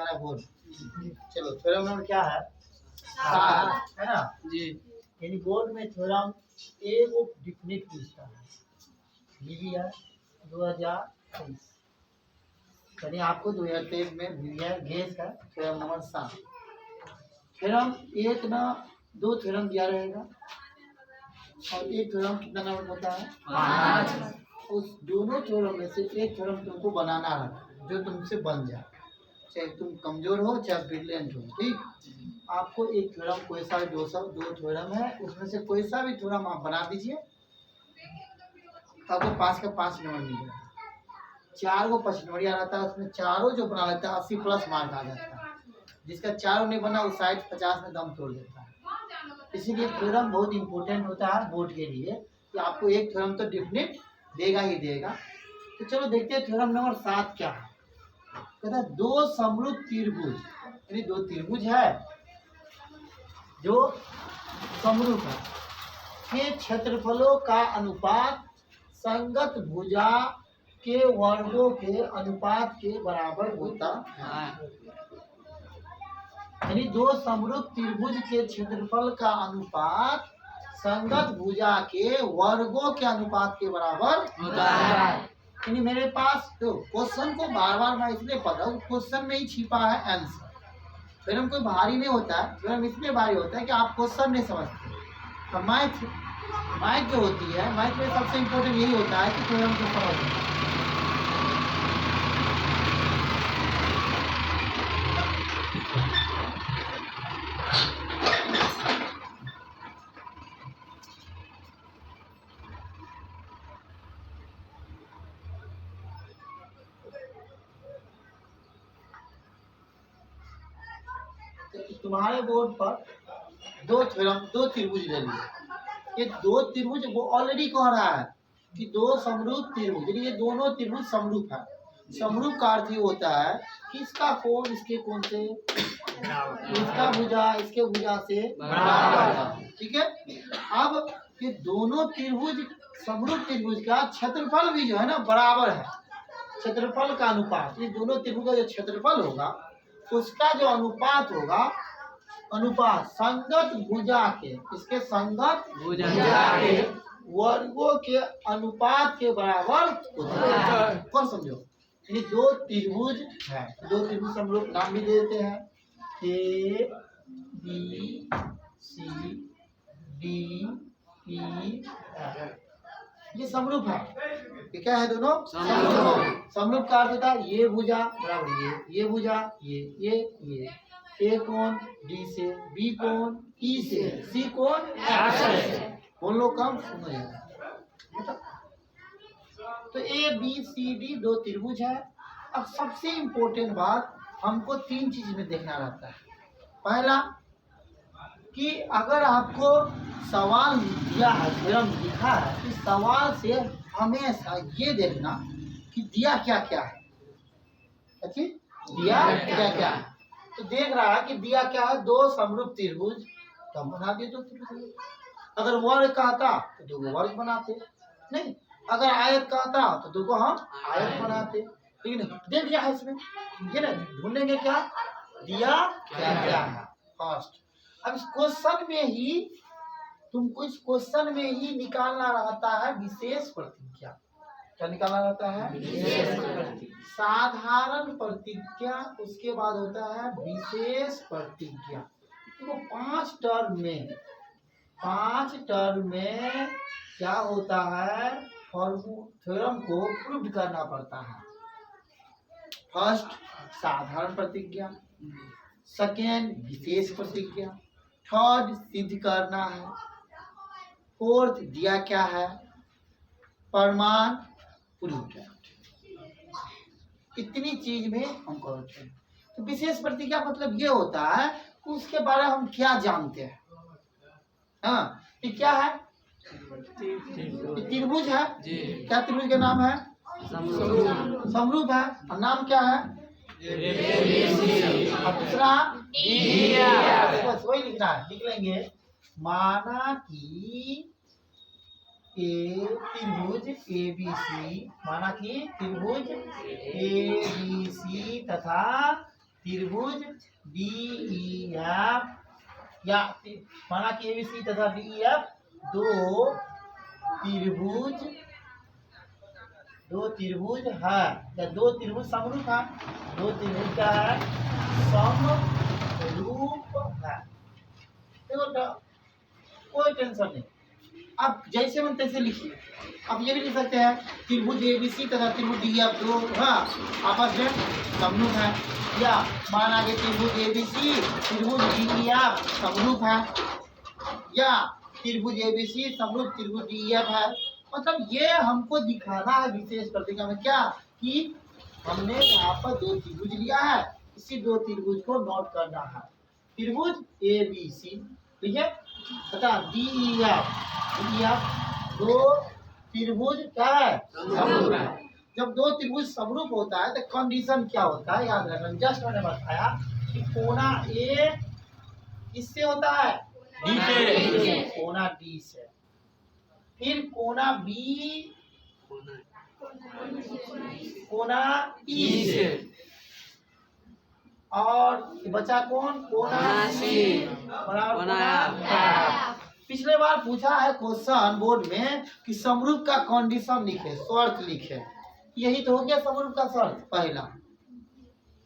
दिखा रहा है बोर्ड। चलो थ्योरम नंबर क्या है? 7 है ना जी। यानी बोर्ड में थ्योरम एक डिफिनिट पूछता है, VVR 2023, यानी आपको 2023 में VVR गेस का थ्योरम नंबर 7। थ्योरम एक ना 2 थ्योरम दिया रहेगा और एक थ्योरम कितना नंबर होता है? 5। उस दोनों थ्योरम में से एक थ्योरम तुमको बनाना है जो तुमसे बन जाए, चाहे तुम कमजोर हो चाहे ब्रिलियंट हो। ठीक, आपको एक थ्योरम कोई सा भी 2 थ्योरम है, उसमें से कोई सा भी थ्योरम आप बना दीजिए, आपको 5 का 5 नंबर मिल जाएगा। 4 को 5 नंबर आ रहता है, उसमें चारों जो बना लेता है 80 प्लस मार्क आ जाता है। जिसका चारों नहीं बना वो 60-50 में दम तोड़ देता है। इसीलिए थ्योरम बहुत इंपॉर्टेंट होता है बोर्ड के लिए कि आपको एक थ्योरम तो डिफिनिट देगा ही देगा। तो चलो देखते हैं थ्योरम नंबर 7 क्या है। कहता है 2 समरूप त्रिभुज, यानी 2 त्रिभुज है जो समरूप है के क्षेत्रफलों का अनुपात संगत भुजा के वर्गों के अनुपात के बराबर होता है। यानी 2 समरूप त्रिभुज के क्षेत्रफल का अनुपात संगत भुजा के वर्गों के अनुपात के बराबर होता है। यानी मेरे पास तो क्वेश्चन को बार बार मैं इसलिए पढ़ रहा हूँ, क्वेश्चन में ही छिपा है आंसर। थ्योरम कोई भारी नहीं होता है, थ्योरम इसलिए भारी होता है कि आप क्वेश्चन नहीं समझते। तो मैथ जो होती है, मैथ में सबसे इम्पोर्टेंट यही होता है कि थ्योरम को समझना। तुम्हारे बोर्ड पर 2 त्रिभुज ले लिए। ये 2 त्रिभुज वो ऑलरेडी कह रहा है कि 2 समरूप त्रिभुज, यानी ये दोनों त्रिभुज समरूप है। समरूप का अर्थ ये होता है कि इसका कोण इसके कोण से, इसका भुजा इसके भुजा से बराबर है। ठीक है, अब ये दोनों त्रिभुज समरूप त्रिभुज का क्षेत्रफल भी जो है ना बराबर है। क्षेत्रफल का अनुपात, ये दोनों त्रिभुज का जो क्षेत्रफल होगा उसका जो अनुपात होगा, अनुपात संगत भुजा के, इसके संगत भुजा के वर्गों के अनुपात के बराबर होता है। कौन समझो? ये 2 त्रिभुज है, 2 त्रिभुज हम लोग नाम भी दे देते हैं, A B C D E F। ये समरूप है। ये क्या है? दोनों समरूप। समरूप का अर्थ होता है ये भुजा बराबर ये भुजा ये A कोण D से, B कोण E से, C कोण F से। बोल लो कम सुनो। तो A B C D 2 त्रिभुज है। अब सबसे इम्पोर्टेंट बात हमको 3 चीज में देखना रहता है। पहला कि अगर आपको सवाल दिया है, थ्योरम लिखा है, इस सवाल से हमेशा ये देखना कि दिया क्या क्या है। अच्छी दिया क्या क्या है, तो देख रहा है कि दिया क्या है, 2 समरूप त्रिभुज, तो हम बना दिए 2 त्रिभुज। अगर वर्ग कहता तो 2 वर्ग बनाते, नहीं अगर आयत कहता तो 2 हम आयत बनाते। लेकिन देख लिया है इसमें, ये ना ढूंढेंगे क्या दिया क्या क्या है फर्स्ट। अब इस क्वेश्चन में ही तुमको, इस क्वेश्चन में ही निकालना रहता है विशेष प्रतिज्ञा। क्या निकालना रहता है? विशेष प्रतिज्ञा। साधारण प्रतिज्ञा, उसके बाद होता है विशेष प्रतिज्ञा। तो 5 टर्म में क्या होता है, थ्योरम को प्रूव करना पड़ता है। फर्स्ट साधारण प्रतिज्ञा, सेकेंड विशेष प्रतिज्ञा, थर्ड सिद्ध करना है, फोर्थ दिया क्या है, प्रमाण प्रूफ। इतनी चीज में हम करते हैं। तो विशेष प्रतिज्ञा मतलब ये होता है कि उसके बारे में हम क्या जानते हैं। हाँ, ये क्या है? त्रिभुज है। क्या त्रिभुज का नाम है? समरूप है। और नाम क्या है? दूसरा बस वही लिखना है, लिख लेंगे। माना कि त्रिभुज ABC, माना कि त्रिभुज ABC तथा त्रिभुज DEF या माना कि ABC तथा DEF दो त्रिभुज है या दो त्रिभुज समरूप है। दो त्रिभुज क्या है? समरूप है। देखो कोई टेंशन नहीं, अब जैसे मन तैसे लिखिए। अब ये भी लिख सकते हैं त्रिभुज ABC तथा त्रिभुज DEF दो आपस में समरूप है, या माना कि त्रिभुज ABC त्रिभुज DEF समरूप है, या त्रिभुज ABC समरूप त्रिभुज DEF है। मतलब ये हमको दिखाना है विशेष प्रतिज्ञा में क्या, कि हमने यहाँ पर दो त्रिभुज लिया है, इसी दो त्रिभुज को नोट करना है। त्रिभुज ABC ठीक है तथा DEF दो त्रिभुज क्या है? समरूप है। जब दो त्रिभुज समरूप होता है तो कंडीशन क्या होता है याद रखना। जस्ट मैंने बताया कि कोना A किससे होता है? D से। कोना D से, फिर कोना B कोना E से, और बचा कौन? कोना C बराबर कोना F। पिछले बार पूछा है क्वेश्चन बोर्ड में कि समरूप का कंडीशन लिखे, शर्त लिखे। यही तो हो गया समरूप का शर्त। पहला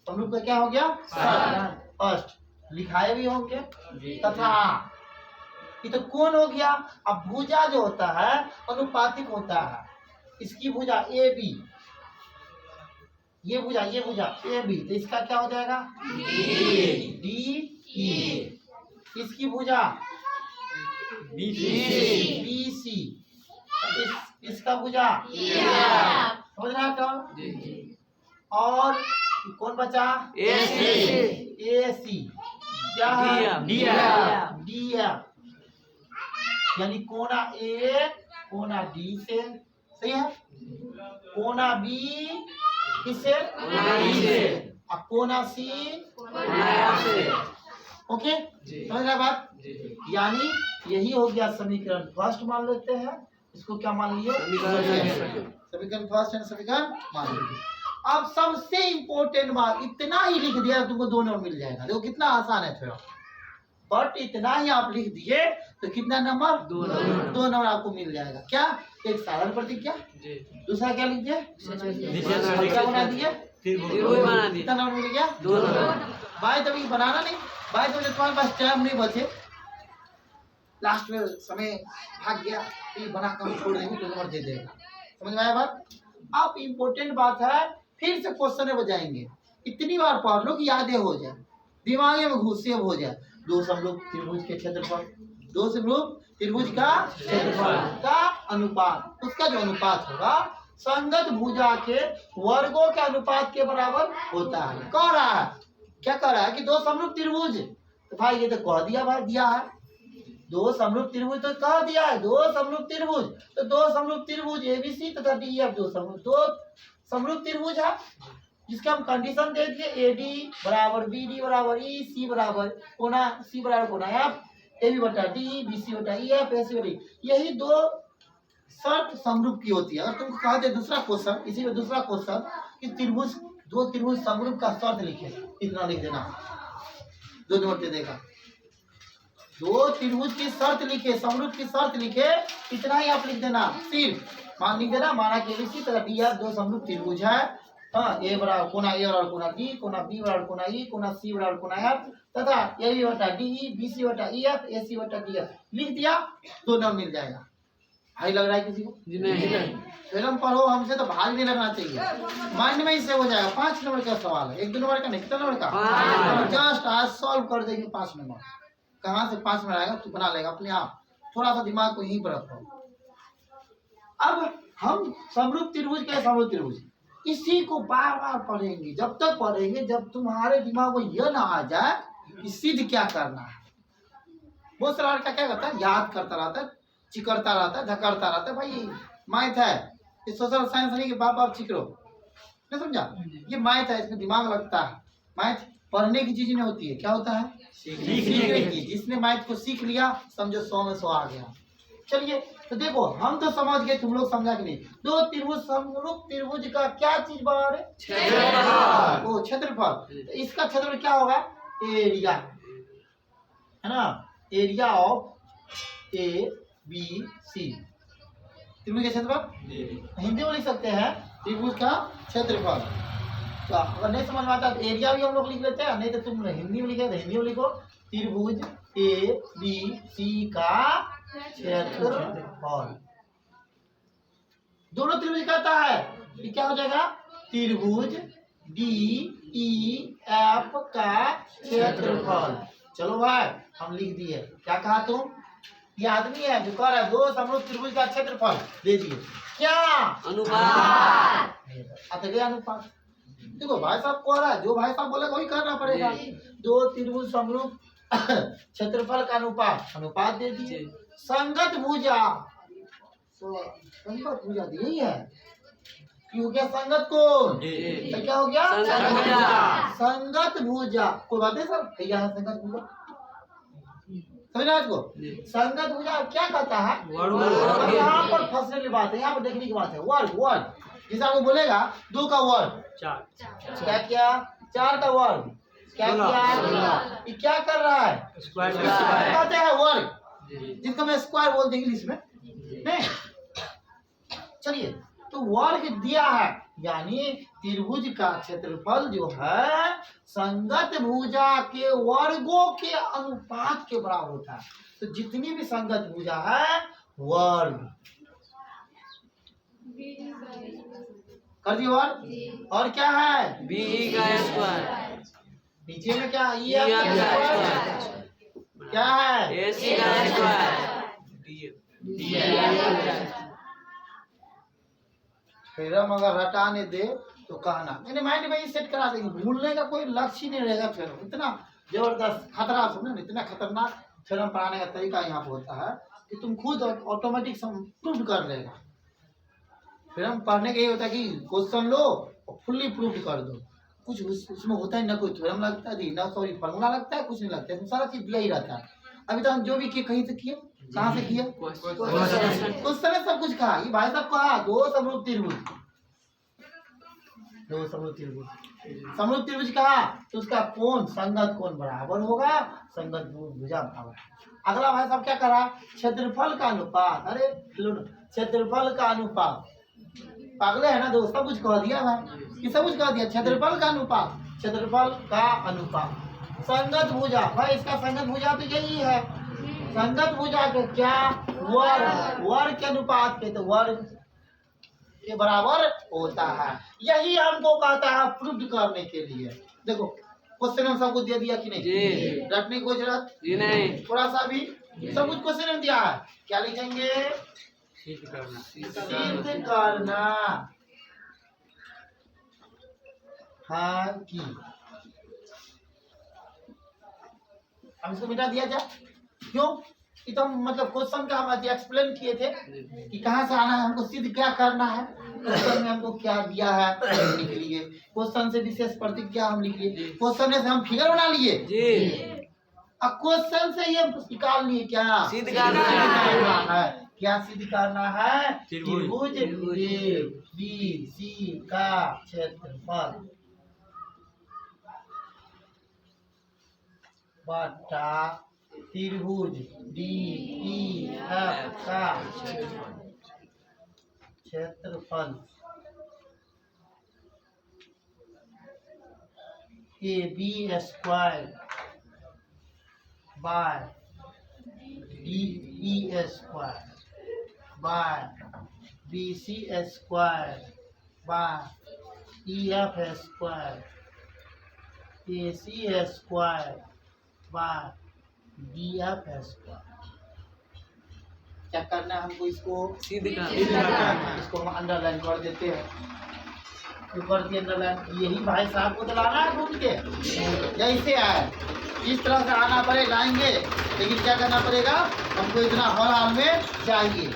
समरूप का क्या हो गया? शर्त। फर्स्ट लिखाए भी होंगे तथा ये तो कौन हो गया। अब भुजा जो होता है अनुपातिक होता है। इसकी भुजा AB, ये भुजा AB, तो इसका क्या हो जाएगा? DE। इसकी भुजा BC, इसका भुजा समझ रहा है क्या? और कौन बचा? AC क्या है? DF। यानी कोना A कोना D से, सही है। कोना B किससे? और कोना C से। ओके समझ रहे बात? यानी यही हो गया समीकरण फर्स्ट मान लेते हैं। इसको क्या मान लिए? समीकरण फर्स्ट एंड समीकरण मान लीजिए। अब सबसे इम्पोर्टेंट बात, इतना ही लिख दिया तुमको 2 नंबर मिल जाएगा। देखो कितना आसान है थोड़ा, बट इतना ही आप लिख दिए तो कितना नंबर? 2 नंबर आपको मिल जाएगा। क्या? एक साधारण प्रतिज्ञा, दूसरा क्या लिख दिया? बना दिए, कितना नंबर मिल गया? 2 नंबर। भाई तभी बनाना नहीं, भाई तो तुम्हारे पास टाइम नहीं बचे, लास्ट में समय भाग गया, ये बना कर छोड़ देंगे तो नंबर दे देगा। समझ में आया बात? अब इम्पोर्टेंट बात है, फिर से क्वेश्चन में बजाएंगे। इतनी बार पढ़ लो कि यादें हो जाए, दिमाग में घुसे हो जाए। दो समरूप त्रिभुज के क्षेत्रफल, दो समरूप त्रिभुज का क्षेत्रफल का अनुपात, उसका जो अनुपात होगा संगत भुजा के वर्गों के अनुपात के बराबर होता है। कह रहा है, क्या कह रहा है कि दो समरूप त्रिभुज, तो भाई ये तो कह दिया, भाई दिया है दो समरूप त्रिभुज, तो कह दिया है दो समरूप त्रिभुज, तो दो समरूप त्रिभुज ABC तथा DEF दो समरूप त्रिभुज है, जिसका हम कंडीशन दे दिए AD बराबर BD बराबर E, C बराबर कोना C बराबर कोना F, AB बटा D, BC बटा EF, AC बटा E। यही दो शर्त समरूप की होती है। अगर तुमको कहा जाए दूसरा क्वेश्चन, इसी में दूसरा क्वेश्चन कि त्रिभुज दो त्रिभुज समरूप का शर्त लिखे, इतना लिख देना, 2 नंबर दे देगा। दो त्रिभुज की शर्त लिखे, समरूप की शर्त लिखे, इतना ही आप लिख देना। सिर्फ मान लिख देना, माना कि ABC तथा DEF दो समरूप त्रिभुज है। हाँ, A बराबर कोना A बराबर कोना D, कोना B बराबर कोना E, कोना C बराबर कोना F तथा AB बटा DE, BC बटा EF, AC बटा DF लिख दिया, 2 नंबर मिल जाएगा। भाई लग रहा है किसी को? नहीं। फिल्म पढ़ो हमसे तो भाग नहीं लगना चाहिए, माइंड में ही से हो जाएगा। 5 नंबर का सवाल है, 1-2 नंबर का नहीं, कितना नंबर का? जस्ट आज सॉल्व कर देंगे 5 नंबर। कहाँ से 5 नंबर आएगा तू बना लेगा अपने आप, थोड़ा सा दिमाग को यहीं पर रखो। अब हम समरूप त्रिभुज क्या, समरूप त्रिभुज इसी को बार बार पढ़ेंगे, जब तक पढ़ेंगे जब तुम्हारे दिमाग में यह ना आ जाए कि सिद्ध क्या करना है। बहुत सारा लड़का क्या करता है, याद करता रहता है, चिकरता रहता है, धकरता रहता है। भाई मैथ है, इस सोशल साइंस नहीं कि बाप चिकरो, नहीं समझा? ये मैथ है, इसमें दिमाग लगता है। मैथ पढ़ने की चीज नहीं होती है, क्या होता है? सीखने की। जिसने मैथ को सीख लिया समझो 100 में 100 आ गया। चलिए तो देखो हम तो समझ गए, तुम लोग समझा कि नहीं। दो त्रिभुज समरूप त्रिभुज का क्या चीज बना रहे? क्षेत्रफल। वो क्षेत्रफल। तो इसका क्षेत्रफल क्या होगा? एरिया, है ना, area of A B C. त्रिभुज का क्षेत्रफल हिंदी में लिख सकते हैं त्रिभुज का क्षेत्रफल। तो अगर नहीं समझ में आता तो एरिया भी हम लोग लिख लेते हैं, नहीं तो तुम हिंदी में लिखे तो हिंदी में लिखो त्रिभुज ए बी सी का क्षेत्रफल। दोनों त्रिभुज कहता है कि क्या हो जाएगा? त्रिभुज डी ई एफ का क्षेत्रफल। चलो भाई हम लिख दिए। क्या कहा तुम? ये आदमी है जो कह रहा है दो समरूप त्रिभुज का क्षेत्रफल दे दिए। क्या? अनुपात। अनुपात। देखो भाई साहब कह रहा है, जो भाई साहब बोले वही करना पड़ेगा। दो त्रिभुज समरूप क्षेत्रफल का अनुपात, अनुपात दे दिए। संगत भुजा, संगत भुजा यही है। क्यों क्या? संगत कोण। तो क्या हो गया? संगत भुजा। कोई बात है सर, क्या है संगत भुजा? समझना को? संगत भुजा क्या कहता है? यहाँ पर फंसने की बात है, यहाँ पर देखने की बात है। वर्ग, वर्ग जैसे आपको बोलेगा दो का वर्ग क्या किया? चार का वर्ग क्या किया? ये क्या कर रहा है? कहते हैं वर्ग, जिसको मैं स्क्वायर बोलते इंग्लिश में। नहीं, चलिए, तो वर्ग दिया है, यानी त्रिभुज का क्षेत्रफल जो है संगत भुजा के वर्गों के अनुपात के बराबर होता है। तो जितनी भी संगत भुजा है वर्ग कर दिए वर्ग। और क्या है? बी का स्क्वायर। नीचे में क्या? ई क्या है? ए सी का स्क्वायर। फिर हम अगर हटाने दे तो कहना, मैंने माइंड में सेट करा देंगे, भूलने का कोई लक्ष्य ही नहीं रहेगा। फिर इतना जबरदस्त खतरा, समझे, इतना खतरनाक फिर हम पढ़ाने का तरीका यहाँ पे होता है कि तुम खुद ऑटोमेटिक प्रूव कर लेगा। फिर हम पढ़ने का ये होता है कि क्वेश्चन लो और फुल्ली प्रूव कर दो। कुछ उसमें होता है ना, कोई थ्योरम लगता है ना, सॉरी फॉर्मूला लगता है, कुछ नहीं लगता है, सारा चीज दिया ही रहता है। अभी तो हम जो भी किए कहीं से किए, कहाँ से किए? क्वेश्चन ने सब कुछ कहा। ये भाई साहब कहा दो समरूप त्रिभुज, दो समरूप त्रिभुज, समरूप त्रिभुज कहा तो उसका कोण संगत कोण बराबर होगा, संगत भुजा बराबर। अगला भाई साहब क्या करा? क्षेत्रफल का अनुपात। अरे क्षेत्रफल का अनुपात, पागले है ना दो, सब कुछ कह दिया भाई, ये सब कुछ कह दिया। क्षेत्रफल का अनुपात, क्षेत्रफल का अनुपात संगत भुजा। भाई इसका संगत भुजा तो यही है, संगत भुजा के क्या? वर्ग, वर्ग के अनुपात के, तो वर्ग के बराबर होता है। यही हमको कहता है प्रूव करने के लिए। देखो क्वेश्चन हम सबको दे दिया कि नहीं? रटने की कोई जरूरत नहीं, थोड़ा सा भी सब कुछ क्वेश्चन में दिया है। क्या लिखेंगे? सिद्ध करना, सिद्ध करना हाँ कि हम इसको मिटा दिया जाए। क्यों? कि तो मतलब क्वेश्चन का हम एक्सप्लेन किए थे कि कहाँ से आना है, हमको सिद्ध क्या करना है। क्वेश्चन में हमको क्या दिया है लिख लिए, क्वेश्चन से विशेष प्रतीक क्या हम लिख लिए, क्वेश्चन से हम फिगर बना लिए जी। अब क्वेश्चन से ये निकाल लिए क्या? सिद्ध करना है। क्या सिद्ध करना है? त्रिभुज ए बी सी का क्षेत्रफल बटा त्रिभुज डी ई एफ का क्षेत्रफल A B square by D E square by B C square by E F square A C square by D F square. क्या करना है हमको? इसको सिद्ध करना है। इसको हम अंडरलाइन कर देते हैं, ऊपर की अंडरलाइन। यही भाई साहब को तो लाना है ढूंढ के, जैसे आए इस तरह से आना पड़ेगा, आएंगे, लेकिन क्या करना पड़ेगा हमको? इतना हर हाल में चाहिए।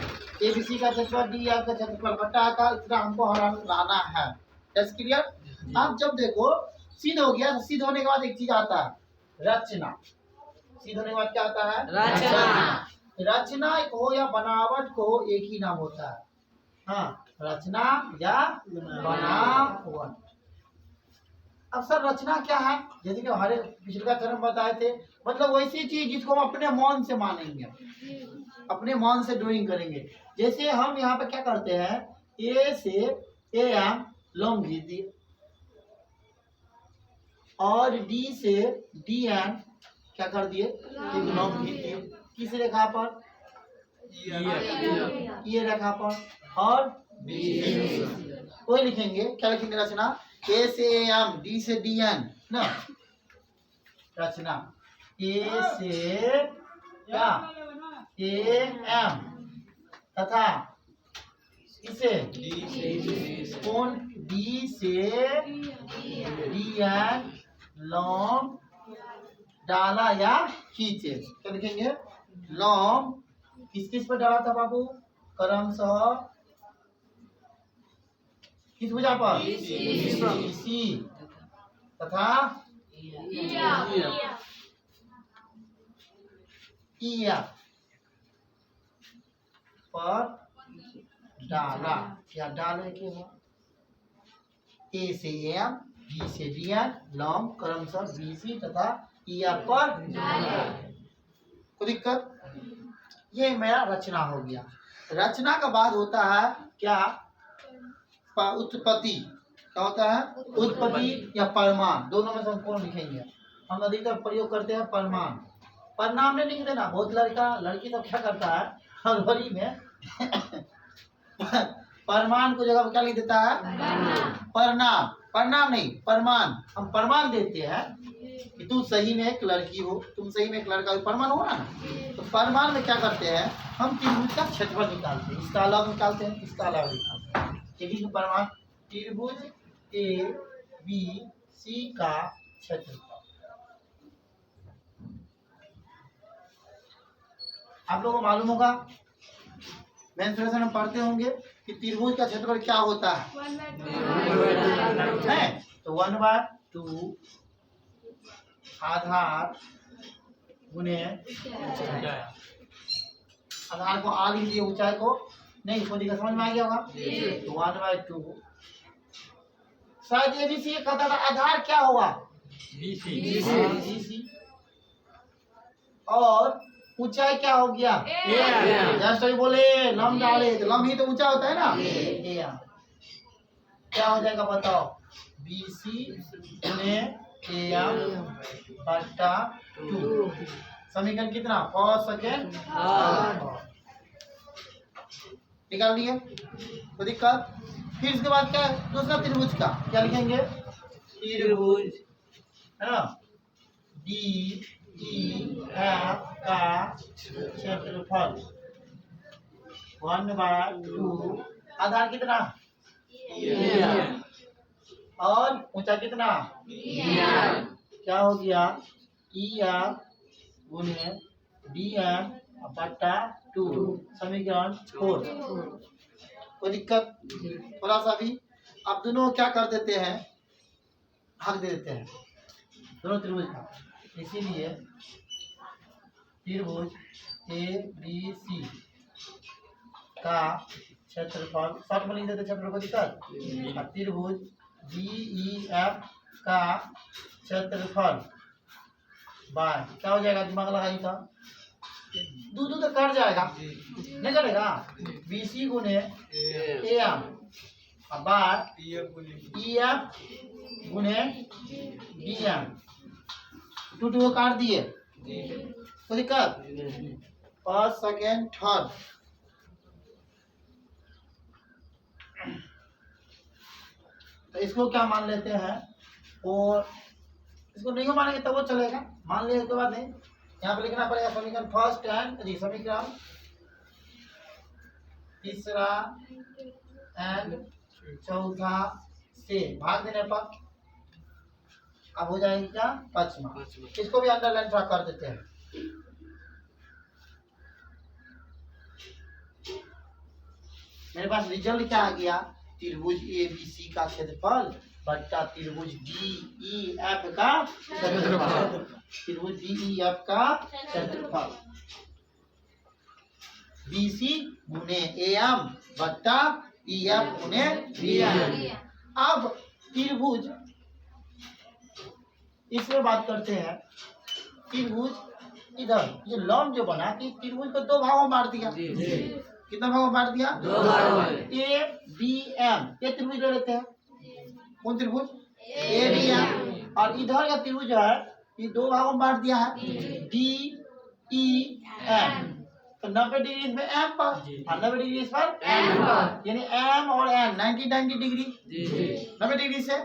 एबीसी का क्षेत्रफल डी एफ का क्षेत्रफल बटा का इतना हमको हर हाल में लाना है। That's clear. अब जब देखो सिद्ध हो गया, तो सिद्ध होने के बाद एक चीज आता है रचना। सिद्ध होने के बाद क्या आता है? रचना। रचना को या बनावट को एक ही नाम होता है। हाँ, रचना या बनावट। अब सर रचना क्या है? जैसे कि हमारे पिछले चरण बताए थे, मतलब वैसी चीज जिसको हम अपने मन से मानेंगे, अपने मन से ड्राइंग करेंगे। जैसे हम यहाँ पे क्या करते हैं, ए से ए एम लॉन्ग खींच दिए, और डी से डी एन क्या कर दिए, एक लॉन्ग खींच दिए। किस रेखा पर? ये रेखा पर। और कोई लिखेंगे, क्या लिखेंगे रचना? ए से ए एम, डी से डी एन ना रचना। ए से क्या, ए एम, तथा इसे कौन, डी से डी एन लॉन्ग डाला या खींचे। क्या लिखेंगे? लॉन्ग किस किस पर डाला था बाबू? क्रमशः किस भुजा पर? इसी तथा इया पर डाला या डाले के बाद ए से एम, बी से डी एन लॉन्ग क्रमशः बीसी तथा इया पर कोई दिक्कत? ये मेरा रचना हो गया। रचना का बाद होता है क्या? उत्पत्ति। क्या होता है? उत्पत्ति या परिमाण, दोनों में से हम कौन लिखेंगे? हम अधिकतर प्रयोग करते हैं परिमाण। परिणाम नहीं लिख देना, बहुत लड़की तो क्या करता है हड़बड़ी में परिमाण को जगह क्या लिख देता है? परिणाम। परिणाम नहीं, परिमाण। हम परिमाण देते हैं कि तू सही में एक लड़की हो, तुम सही में एक लड़का हो, परिमाण हो ना। तो परिमाण में क्या करते हैं, हम त्रिभुज का क्षेत्रफल निकालते हैं, इसका अलग निकालते हैं, इसका अलग निकालते हैं। परिमाण त्रिभुज ए बी सी का क्षेत्रफल। आप लोगों को मालूम होगा, मेंसुरेशन में पढ़ते होंगे कि त्रिभुज का क्षेत्रफल क्या होता है? तो 1/2 आधार गुने आधार को आ लीजिए, ऊंचाई को नहीं, कोई दिक्कत समझ में आ गया होगा? तो 1/2 शायद ये भी सी कहता था, आधार क्या होगा? BC। और ऊंचाई क्या हो गया? जैसे बोले लंब डाले तो लंब ही तो ऊंचा होता है ना। क्या हो जाएगा बताओ? BC गुने बटा 2। समीकरण कितना? फर्स्ट सेकेंड निकाल लिए, कोई दिक्कत? फिर इसके बाद क्या है? दूसरा त्रिभुज का क्या लिखेंगे? त्रिभुज है ना, DEF का क्षेत्रफल 1/2। आधार कितना? और ऊंचा कितना? क्या हो गया? EF गुने DM बटा 2। समीकरण 4। कोई दिक्कत? थोड़ा सा भी आप दोनों क्या कर देते हैं, भाग दे देते हैं दोनों त्रिभुज का। इसीलिए त्रिभुज ABC का क्षेत्रफल शॉर्ट में लिख देते क्षेत्रफल। कोई दिक्कत? त्रिभुज DEF का क्षेत्रफल बाय क्या हो जाएगा? दिमाग लगाइए था, दूध तो कट जाएगा, नहीं कटेगा? BC गुने AM बार EF गुने DM। 2 काट दिए, तो दिक्कत? First second third. तो इसको क्या मान लेते हैं? और इसको नहीं मानेंगे तब वो चलेगा, मान लिया उसके बाद नहीं। यहाँ पे लिखना पड़ेगा समीकरण फर्स्ट एंड समीकरण तीसरा एंड चौथा से भाग देने पर अब हो जाएगी क्या? पांचवा। इसको भी अंडरलाइन ड्रा कर देते हैं। मेरे पास रिजल्ट क्या आ गया? त्रिभुज ABC का क्षेत्रफल बट्टा त्रिभुज DEF का क्षेत्रफल। त्रिभुज DEF का क्षेत्रफल BC गुने AM बट्टा EF गुने BM। अब त्रिभुज इसमें बात करते हैं। त्रिभुज इधर ये लॉन्ग जो बना कि त्रिभुज को दो भागों में बांट दिया। कितना भागों में बांट दिया? दो भागों में। ABM ये त्रिभुज ले लेते हैं। कौन त्रिभुज? ABM। और इधर का त्रिभुज जो है ये दो भागों में बांट दिया है DEM। तो 90 डिग्री इसमें M पर और 90 डिग्री इस पर N पर, यानी M और N 90 डिग्री 90 डिग्री से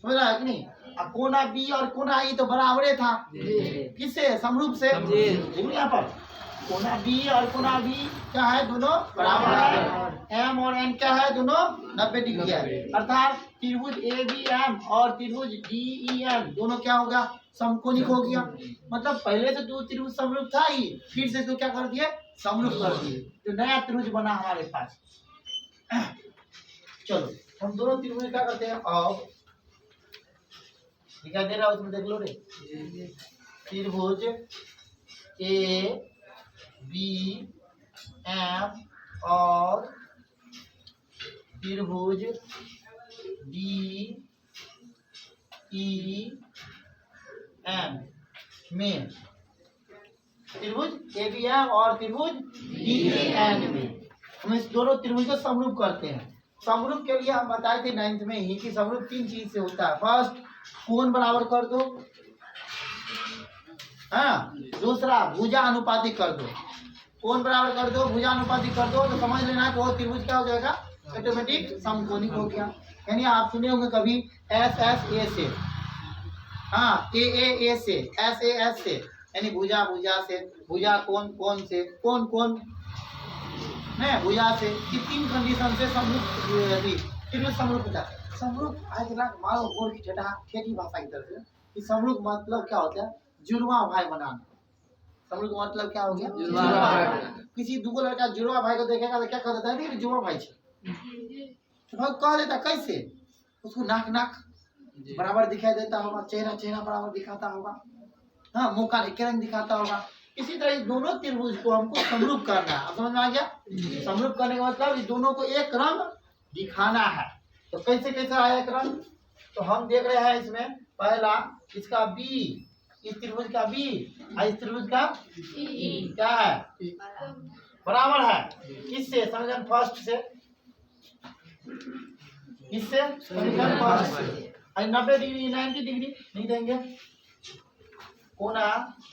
समझ रहा है कि नहीं? अब कोना B और कोना E तो बराबर था, किससे? समरूप से। देखो यहाँ पर कोना B और कोना B क्या है? दोनों बराबर है। M और N क्या है? दोनों 90 डिग्री है। अर्थात त्रिभुज ABM और त्रिभुज DEM दोनों क्या होगा? समकोणिक हो गया। मतलब पहले से दो त्रिभुज समरूप था ही, फिर से इसको क्या कर दिए? समरूप कर दिए। तो नया त्रिभुज बना हमारे पास। चलो हम दोनों त्रिभुज क्या करते हैं? अब दिखाई दे रहा है उसमें, देख लो रे। त्रिभुज ABM और त्रिभुज DEM में, त्रिभुज ABM और त्रिभुज DEM में हम इस दोनों त्रिभुज को समरूप करते हैं। समरूप के लिए हम बताए थे 9th में ही कि समरूप तीन चीज से होता है। फर्स्ट कोण बराबर कर दो, हाँ। दूसरा भुजा अनुपातिक कर दो। कोण बराबर कर दो, भुजा अनुपातिक कर दो तो समझ लेना कि वो त्रिभुज क्या हो जाएगा? ऑटोमेटिक समकोणिक हो गया। यानी आप सुने होंगे कभी SSA से, हाँ, AAA से, SAS से, यानी भुजा भुजा से, भुजा कोण कोण से, कोण कोण नहीं भुजा से। कि तीन कंडीशन से समरूप समरूप होता है। समरूप आज लाख मारो बोल की ठेठी भाषा की तरफ से कि समरूप मतलब क्या होता है? जुड़वा भाई बनाना। समरूप का मतलब क्या हो गया? जुड़वा भाई। किसी दूगो लड़का जुड़वा भाई को देखेगा तो क्या कह देता है? जुड़वा भाई तो भाई कह देता कैसे? उसको नाक नाक बराबर दिखाई देता होगा, चेहरा चेहरा बराबर दिखाता होगा, हाँ, मुंह एक रंग दिखाता होगा। इसी तरह इस दोनों त्रिभुज को हमको समरूप करना है। अब समझ में आ गया? समरूप करने का मतलब इस दोनों को एक रंग दिखाना है। तो कैसे कैसे आया एक रंग? तो हम देख रहे हैं इसमें पहला इसका B, इस त्रिभुज का B और इस त्रिभुज का क्या है? बराबर है। किससे? समीकरण फर्स्ट से। किससे? समीकरण फर्स्ट से। 90 डिग्री 90 डिग्री नहीं देंगे। कोना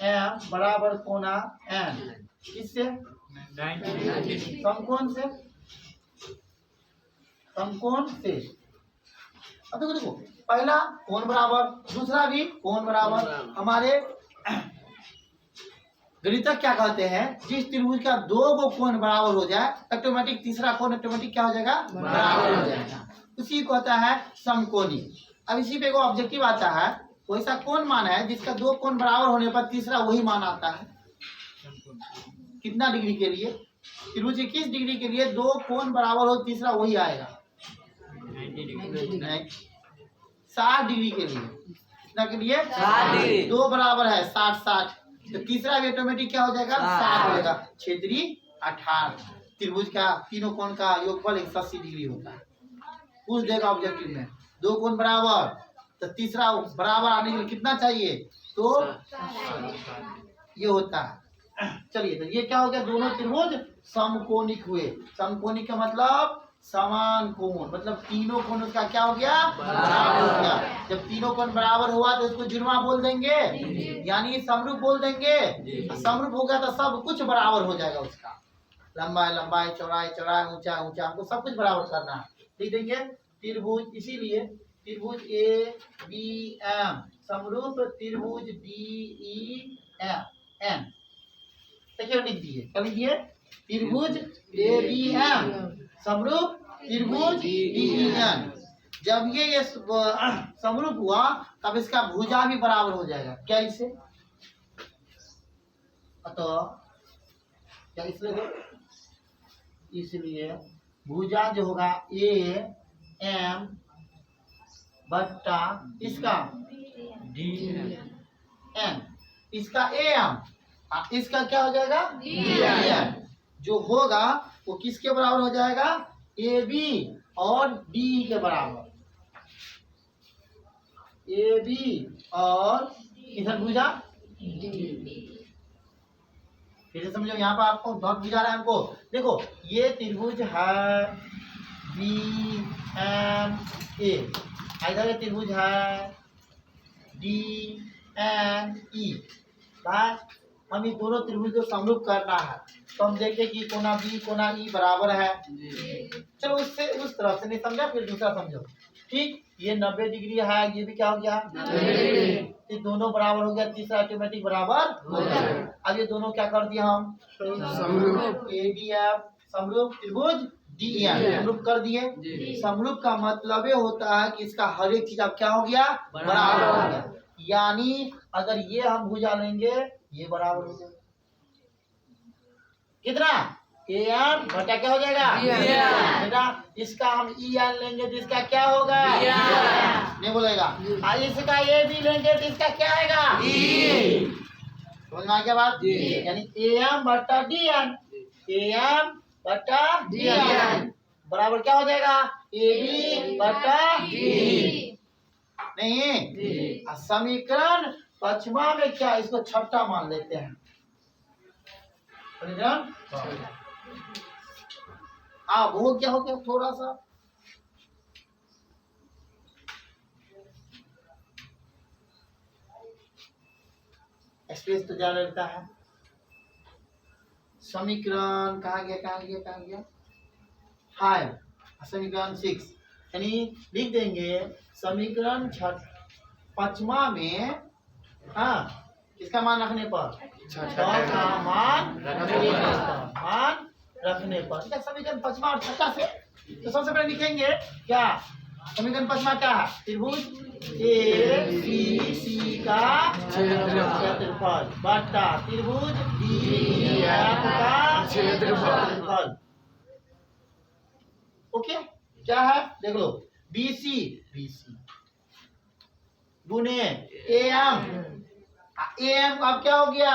M बराबर कोना N, किससे? समकोण से। समकोण से। अब देखो देखो, पहला कोण बराबर, दूसरा भी कोण बराबर। हमारे गणितज्ञ क्या कहते हैं? जिस त्रिभुज का दो को कोण बराबर हो जाए ऑटोमेटिक तीसरा कोण ऑटोमेटिक क्या हो जाएगा? बराबर हो जाएगा। उसी को कहता है समकोणी। अब इसी पे को ऑब्जेक्टिव आता है, वैसा कौन मान है जिसका दो कोण बराबर होने पर तीसरा वही मान आता है? कितना डिग्री के लिए? त्रिभुज 21 डिग्री के लिए दो कोण बराबर हो तीसरा वही आएगा। 60 डिग्री के लिए। कितना के लिए? 60 डिग्री। दो बराबर है 60 60, तो तीसरा भी ऑटोमेटिक क्या हो जाएगा? 60 हो जाएगा। क्षेत्रीय 18 त्रिभुज का तीनों कोण का योगफल 180 डिग्री होता है। पूछ देगा ऑब्जेक्टिव में, दो कोण बराबर तो तीसरा बराबर आने के लिए कितना चाहिए? तो ये होता है। चलिए तो ये क्या हो गया? दोनों त्रिभुज समकोणिक हुए। समकोणिक का मतलब समान कोण, मतलब तीनों कोण उसका क्या हो गया? बराबर हो गया। जब तीनों कोण बराबर हुआ तो उसको जुड़वा बोल देंगे, यानी समरूप बोल देंगे। समरूप हो गया तो सब कुछ बराबर हो जाएगा उसका, लंबाई लंबाई, चौड़ाई चौड़ाई, ऊंचा ऊंचा, हमको सब कुछ बराबर करना है। ठीक देखिए त्रिभुज, इसीलिए त्रिभुज ABM समरूप त्रिभुज DEM। देखिए लिख दीजिए, कर लीजिए त्रिभुज ABM समरूप त्रिभुज DEM। जब ये समरूप हुआ तब इसका भुजा भी बराबर हो जाएगा। क्या इससे? तो क्या इसलिए भुजा जो होगा AM बट्टा इसका DN, इसका AM इसका क्या हो जाएगा? DN। जो होगा वो किसके बराबर हो जाएगा? AB और DE के बराबर। AB और इधर भुजा फिर से समझो, यहाँ पर आपको बहुत बुझा रहा है हमको। देखो ये त्रिभुज है BMA, इधर ये त्रिभुज है DNE। हम इस दोनों त्रिभुज को समरूप करना है, तो हम देखें कि कोना B कोना E बराबर है। चलो उससे उस तरफ से नहीं समझा, फिर दूसरा समझो। ठीक, ये 90 डिग्री है, ये भी क्या हो गया? 90 डिग्री। दोनों बराबर हो गया, तीसरा ऑटोमेटिक बराबर हो गया। अब ये दोनों क्या कर दिया हम? समरूप। ADF समरूप त्रिभुज DEF समरूप कर दिए। समरूप का मतलब ये होता है कि इसका हर एक चीज अब क्या हो गया? बराबर हो गया। यानी अगर ये हम भुजा लेंगे, ये बराबर हो जाएगा कितना? AM बटा क्या हो जाएगा? बेटा इसका हम EN लेंगे तो इसका क्या होगा? नहीं बोलेगा। इसका AB लेंगे तो इसका क्या आएगा? समझ में आ गया बात? यानी AM बटा DN, AM बटा DN बराबर क्या हो जाएगा? AB बटा DE। नहीं, समीकरण पचमा में क्या, इसको छठा मान लेते हैं। वो क्या हो गया? थोड़ा सा स्पेस तो ज्यादा लगता है। समीकरण कहाँ गया? 5, समीकरण 6, यानी लिख देंगे समीकरण पचमा में किसका मान रखने पर? का मान रखने पर। समीकरण पचमा और छठा से तो सबसे पहले लिखेंगे क्या? समीकरण पचमा क्या है? त्रिभुज ABC का क्षेत्रफल बटा त्रिभुज DEF का क्षेत्रफल। ओके, क्या है देख लो। BC गुने AM अब क्या हो गया?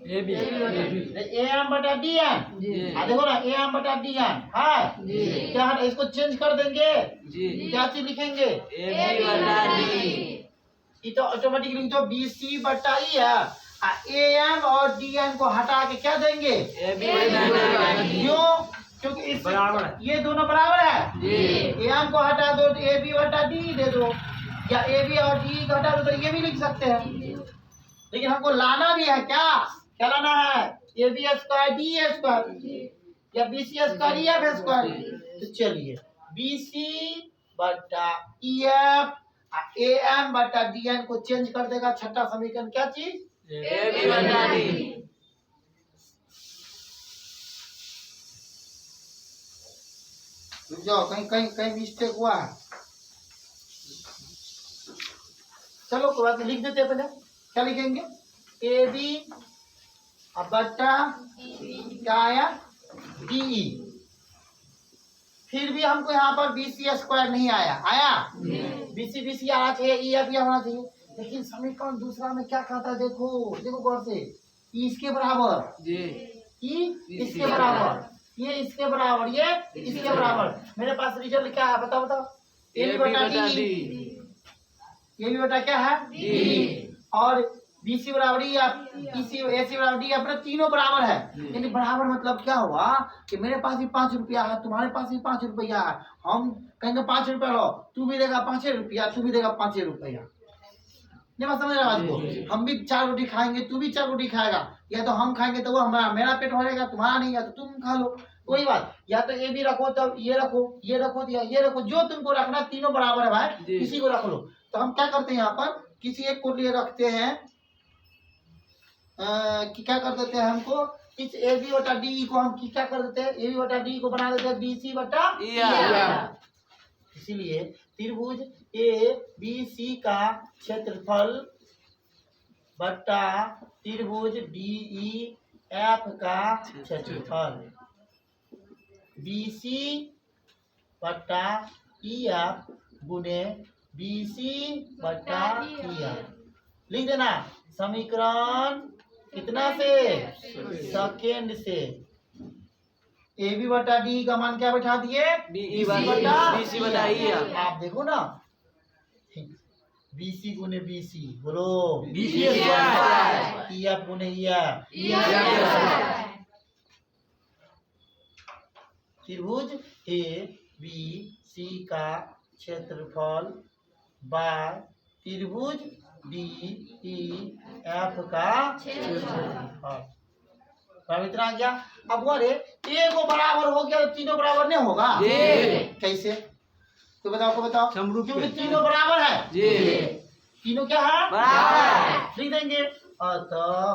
AM बटा DN। देखो ना, AM बटा DN है क्या है? इसको चेंज कर देंगे, क्या चीज लिखेंगे? AB बटा D। ये तो ऑटोमेटिक लिख दो BC बटा E है। AM और DN को हटा के क्या देंगे? AB बटा D। क्यों? क्योंकि इस ये दोनों बराबर है। AM को हटा दो तो AB बटा D दे दो, या AB और D को हटा दो तो ये भी लिख सकते हैं। लेकिन हमको लाना भी है क्या लाना है? AB स्क्वायर DA स्क्वायर या BC स्क्वायर EF स्क्वायर। तो चलिए BC बटा EF AM बटा DN को चेंज कर देगा। छठा समीकरण क्या चीज? AB बटा D। रुक जाओ, कहीं मिस्टेक हुआ है। चलो कोई बात नहीं, लिख देते हैं। पहले क्या लिखेंगे? AB बटा क्या आया? DE। फिर भी हमको यहाँ पर BC स्क्वायर नहीं आया। BC आना चाहिए, EF भी होना चाहिए। लेकिन समीकरण दूसरा में क्या कहता है? देखो गौर से, इसके बराबर, इसके बराबर, ये इसके बराबर, ये इसके बराबर। मेरे पास रिजल्ट क्या है? बताओ। AB बटा D। ये भी बटा क्या है? D। और BC बराबर या AC बराबर D, अपने तीनों बराबर है। यानी बराबर मतलब क्या हुआ कि मेरे पास भी 5 रुपया है, तुम्हारे पास भी 5 रुपया है। हम कहेंगे 5 रुपया लो, तू भी देगा 5 रुपया, तू भी देगा 5 रुपया। नहीं बात समझ रहा बात को? हम भी 4 रोटी खाएंगे, तू भी 4 रोटी खाएगा। या तो हम खाएंगे तो वो हमारा, मेरा पेट भरेगा, तुम्हारा नहीं, या तो तुम खा लो, कोई बात। या तो ये भी रखो, तब ये रखो, ये रखो, जो तुमको रखना, तीनों बराबर है भाई, किसी को रख लो। तो हम क्या करते हैं यहाँ पर? किसी एक को लिए रखते हैं कि क्या कर देते हैं? हमको इस AB बटा DE को हम क्या कर देते हैं? AB बटा DE को बना देते हैं BC बटा EF। इसीलिए त्रिभुज ABC का क्षेत्रफल बटा त्रिभुज DEF का क्षेत्रफल, BC बटा EF गुने BC बटा EF लिख देना। समीकरण कितना से? सेकेंड से। ए बी बटा डी का मान क्या बैठा दिए? बी सी बटा ई। आप देखो ना, बीसी गुने बीसी, बोलो BC स्क्वायर। EF गुने EF। त्रिभुज ए बी सी का क्षेत्रफल बाय त्रिभुज डी ई एफ का क्षेत्रफल। इतना आ गया। अब बोले ए को बराबर हो गया तो तीनों बराबर नहीं होगा? कैसे? तो बताओ समरूप क्योंकि तीनों बराबर है। तीनों क्या है? बराबर। लिख देंगे। अतः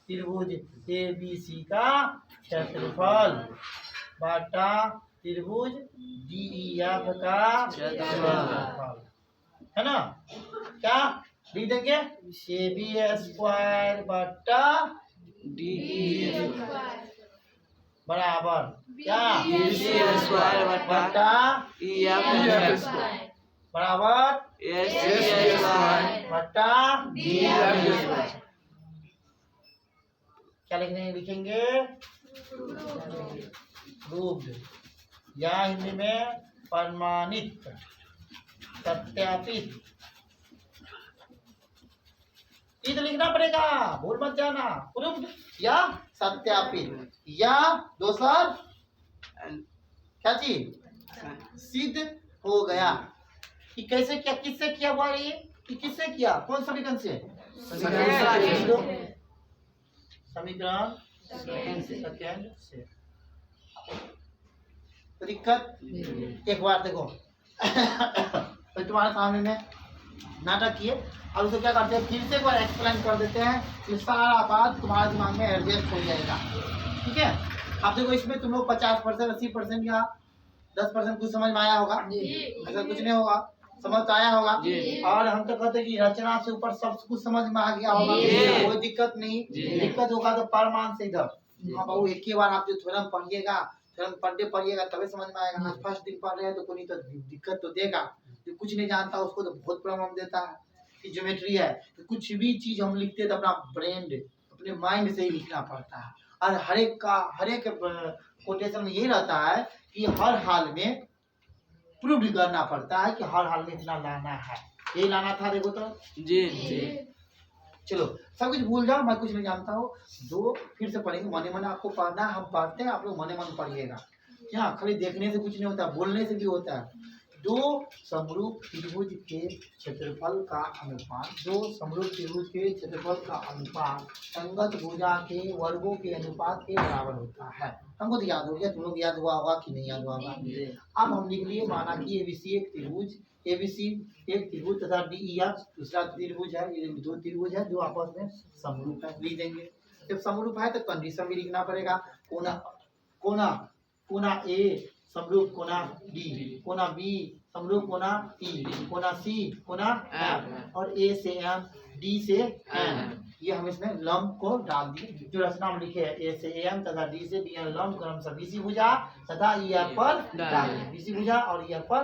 त्रिभुज ए बी सी का क्षेत्रफल बटा त्रिभुज डी ई एफ का क्षेत्रफल है ना? क्या लिख देंगे? ए बी स्क्वायर बटा डी बराबर क्या? BC स्क्वायर बटा EF बराबर स्क्वायर बटा DF। क्या लिखेंगे? प्रूव्ड या हिंदी में प्रमाणित, सत्यापित। तो लिखना पड़ेगा, भूल मत जाना। प्रूव्ड या सत्यापित या दोसर क्या चीज? सिद्ध हो गया। कि कैसे किया, किससे किया हुआ ये? कि किससे किया? कौन समीकरण से? समीकरण सेकंड से। तो दिक्कत एक बार देखो तो तुम्हारे सामने में नाटक किए और उसे क्या करते हैं, फिर से एक बार एक्सप्लेन कर देते हैं। ये सारा बात तुम्हारे दिमाग में एडजस्ट हो जाएगा। ठीक है? अब देखो इसमें तुम लोग 50%, 80% या 10% कुछ समझ में आया होगा? ऐसा कुछ नहीं होगा, समझ तो आया होगा। और हम तो कहते हैं कि रचना से ऊपर सब कुछ समझ में आ गया होगा, कोई दिक्कत नहीं। दिक्कत होगा तो परमान से इधर। हाँ बाबू, एक ही बार आप जो थ्योरम पढ़िएगा, थ्योरम पढ़िएगा तभी समझ में आएगा। आज फर्स्ट दिन पढ़ रहे हैं तो कोई तो दिक्कत तो देगा। जो कुछ नहीं जानता उसको तो बहुत प्रॉब्लम देता है। कि ज्योमेट्री है तो कुछ भी चीज हम लिखते हैं तो अपना ब्रेन, अपने माइंड से ही लिखना पड़ता है। और हर एक कोटेशन में यही रहता है कि हर हाल में प्रूव करना पड़ता है कि हर हाल में इतना लाना है। यही लाना था। देखो तो चलो सब कुछ भूल जाओ, मैं कुछ नहीं जानता हूँ। दो फिर से पढ़ेंगे, मने मन आपको पढ़ना, हम पढ़ते हैं, आप लोग मने मन पढ़िएगा। क्या खाली देखने से कुछ नहीं होता, बोलने से भी होता है। दो समरूप त्रिभुज के क्षेत्रफल का अनुपात, दो समरूप त्रिभुज के क्षेत्रफल का अनुपात संगत भुजा के वर्गों के अनुपात के बराबर होता है। हमको तो याद हो गया, तुम लोग याद हुआ होगा कि नहीं याद हुआ होगा? अब हम लिख लिए, माना कि एबीसी एक त्रिभुज, एबीसी एक त्रिभुज तथा डीईएफ दूसरा त्रिभुज है। ये दो त्रिभुज है जो आपस में समरूप है, लिख देंगे। जब समरूप है तो कंडीशन भी लिखना पड़ेगा। कोना कोना कोना ए समरूप कोना डी, कोना बी समरूप कोना ई, कोना सी कोना एफ, और ए से एम, डी से एन। ये हम इसमें लंब को डाल दिए। जो रचना में लिखे है ए से एम तथा डी से डी एन लंब क्रम से बीसी भुजा तथा ई एफ पर डाल, बीसी भुजा और ई एफ पर।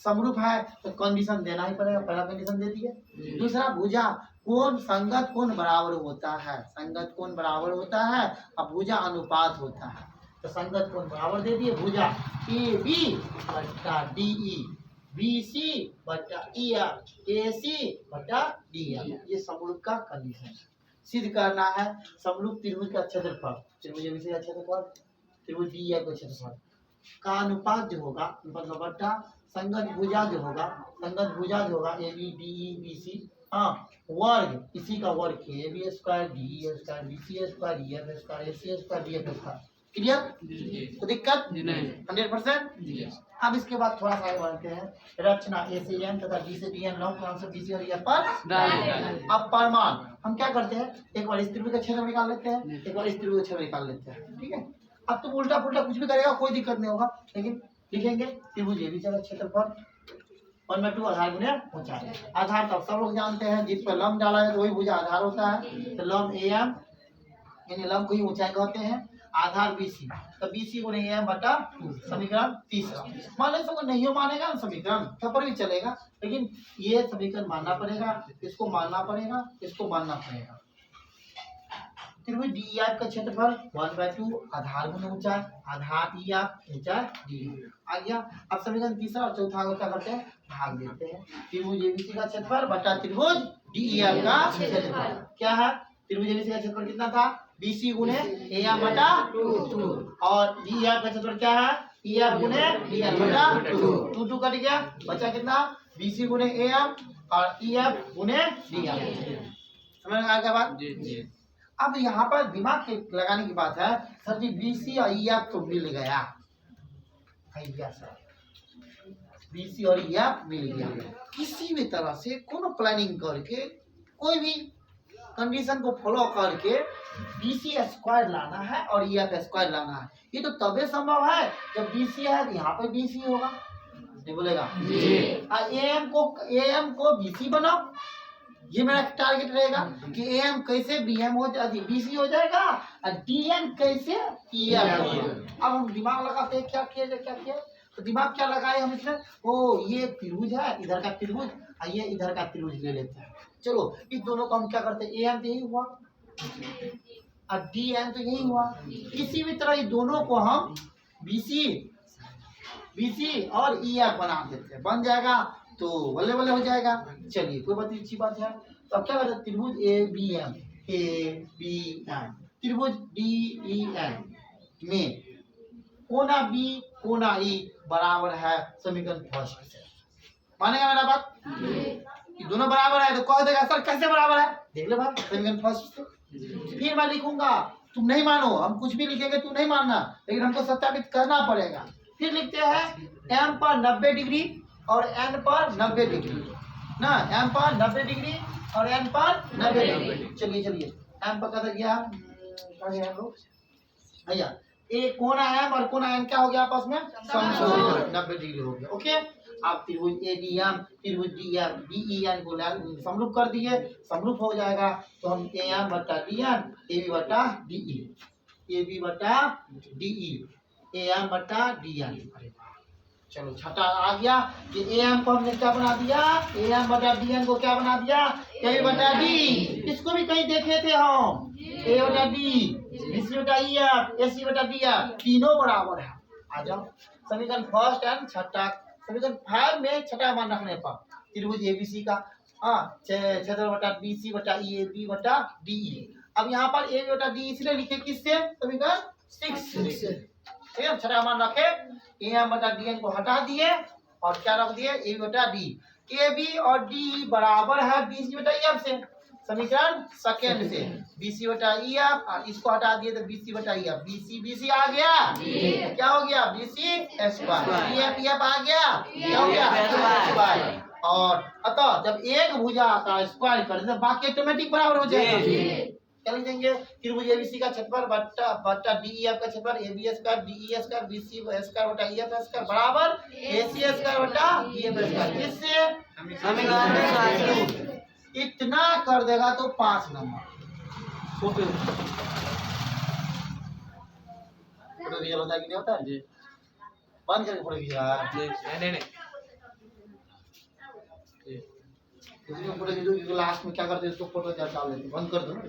समरूप है तो कंडीशन देना ही पड़ेगा। पहला कंडीशन दे दिए। दूसरा भुजा कोण संगत कोण बराबर होता है, संगत कोण बराबर होता है और भुजा अनुपात होता है। तो संगत कोण बराबर दे दिए। भुजा ए बी बटा डी ई, बी सी बटा ई एफ, ए सी बटा डी एफ। ये समरूप का कंडीशन सिद्ध करना है। समरूप त्रिभुज का क्षेत्रफल, त्रिभुज एबीसी का क्षेत्रफल, त्रिभुज डी एफ का क्षेत्रफल का अनुपात जो होगा, मतलब बटा संगत भुजा जो होगा, संगत भुजा जो होगा A B D E B C, हाँ वर्ग, इसी का वर्ग A B square D E square B C square D F square A C square D F square. Clear? तो दिक्कत 100%। अब इसके बाद थोड़ा सा बढ़ते हैं। रचना ए से एन तथा डी से डी एन लंब क्रम से बी सी और ई एफ पर। अब परमान हम क्या करते हैं, एक बार इस त्रिभुज का क्षेत्र निकाल लेते हैं, एक बार इस त्रिभुज का क्षेत्र निकाल लेते हैं। ठीक है? अब तुम उल्टा पुल्टा कुछ भी करेगा कोई दिक्कत नहीं होगा, लेकिन लिखेंगे त्रिभुज एबीसी का क्षेत्रफल 1/2 आधार गुने ऊंचाई। आधार तब सब लोग जानते हैं, जिस पर लंब डाला है तो वही भुजा आधार होता है। तो लंब ए एम यानी लंब को ही ऊंचाई कहते हैं। आधार बीसी, तो बीसी को नहीं है बटा 2। समीकरण तीसरा। मान लो इसको नहीं मानेगा ना समीकरण क्या पर भी चलेगा, लेकिन ये समीकरण मानना पड़ेगा, इसको मानना पड़ेगा, इसको मानना पड़ेगा। त्रिभुज DEF का क्षेत्रफल 1/2 आधार गुना ऊंचाई, आधार EF ऊंचाई D आ गया। अब समीकरण तीसरा और चौथा को क्या करते हैं, भाग देते हैं। त्रिभुज ABC का क्षेत्रफल बटा त्रिभुज DEF का क्षेत्रफल क्या है, त्रिभुज ABC का क्षेत्रफल कितना था, BC गुने AM बटा 2 और DEF का क्षेत्रफल क्या है, EF गुने DL बटा 2 कट गया, बचा कितना, BC गुने AM और EF गुने DL। समझ में आ गया बात। अब यहाँ पर दिमाग के लगाने की बात है, सर जी BC और EF तो मिल गया, सर BC और EF मिल गया, किसी भी तरह से कोनो प्लानिंग करके कोई भी कंडीशन को फॉलो करके BC स्क्वायर लाना है और EF स्क्वायर लाना है। ये तो तबे संभव है जब BC है तो यहाँ पे BC होगा, नहीं बोलेगा AM को BC बनाओ, ये मेरा टारगेट रहेगा कि AM कैसे BM हो जाए, BC हो जाएगा और DM कैसे EF हो जाएगा। अब हम दिमाग लगाते हैं क्या किया, तो दिमाग क्या लगाए हम इसमें, ओ ये त्रिभुज है, इधर का त्रिभुज और ये इधर का त्रिभुज ले लेते हैं। चलो इस दोनों को हम क्या करते हैं, AM तो यही हुआ और DM तो यही हुआ, किसी भी तरह ये दोनों को हम BC और EF बना देते हैं, बन जाएगा तो बल्ले बल्ले हो जाएगा। चलिए कोई बात अच्छी बात है। तो अब क्या करते हैं, त्रिभुज ABM त्रिभुज DEN में कोना B कोना E बराबर है समीकरण फर्स्ट से, मानेगा मेरा बात, ये दोनों बराबर है तो कह देगा सर कैसे बराबर है, देख ले भाई समीकरण फर्स्ट से। फिर मैं लिखूंगा, तुम नहीं मानो, हम कुछ भी लिखेंगे तुम नहीं मानना, लेकिन हमको सत्यापित करना पड़ेगा। फिर लिखते हैं M पर 90 डिग्री और N पर 90 डिग्री ना, M पर 90 डिग्री और N पर 90 डिग्री। चलिए M पर कहा गया, भैया ये कोना M और कोना N क्या हो गया आपस में, 90 डिग्री हो गया। ओके, आप त्रिभुज ADM त्रिभुज DEN को समरूप कर दिए, समरूप हो जाएगा तो हम AM बटा DN AB बटा DE AB बटा DE AM बटा DN। चलो छठा आ गया कि AM को हमने क्या बना दिया, AM बटा DN को क्या बना दिया, AB बटा D। इसको भी कहीं देखे थे हम, A बटा D BC बटा EF AC बटा DF तीनों बराबर है। आ जाओ समीकरण फर्स्ट एंड छठा, समीकरण 5 में छठा मान रखने पर त्रिभुज ABC का क्षेत्रफल बटा BC बटा EAB बटा DE। अब यहाँ पर AB बटा D इसलिए लिखे किससे, समीकरण 6 से, ठीक है। छठा मान रखे, AM बटा DN को हटा दिए और क्या रख दिए, AB बटा D। AB और D बराबर है BC बटा EF से, समीकरण सेकेंड से BC बटा EF और इसको हटा दिए तो BC बटा EF, BC आ गया, क्या हो गया, BC स्क्वायर, EF आ गया, क्या हो गया, स्क्वायर। और अतः जब एक भुजा का स्क्वायर करें तो बाकी ऑटोमेटिक बराबर हो जाएगा। क्या लिख देंगे, त्रिभुज ABC का क्षेत्रफल बटा DEF का क्षेत्रफल AB square DE square BC square बटा EF स्क्वायर बराबर AC स्क्वायर बटा EF स्क्वायर। किससे, इतना कर देगा तो 5 नंबर। फोटो खींचा होता है कि नहीं होता है, बंद करके फोटो खींचा, नहीं फोटो खींचो, लास्ट में क्या करते हैं इसको फोटो डाल देते, बंद कर दो ना।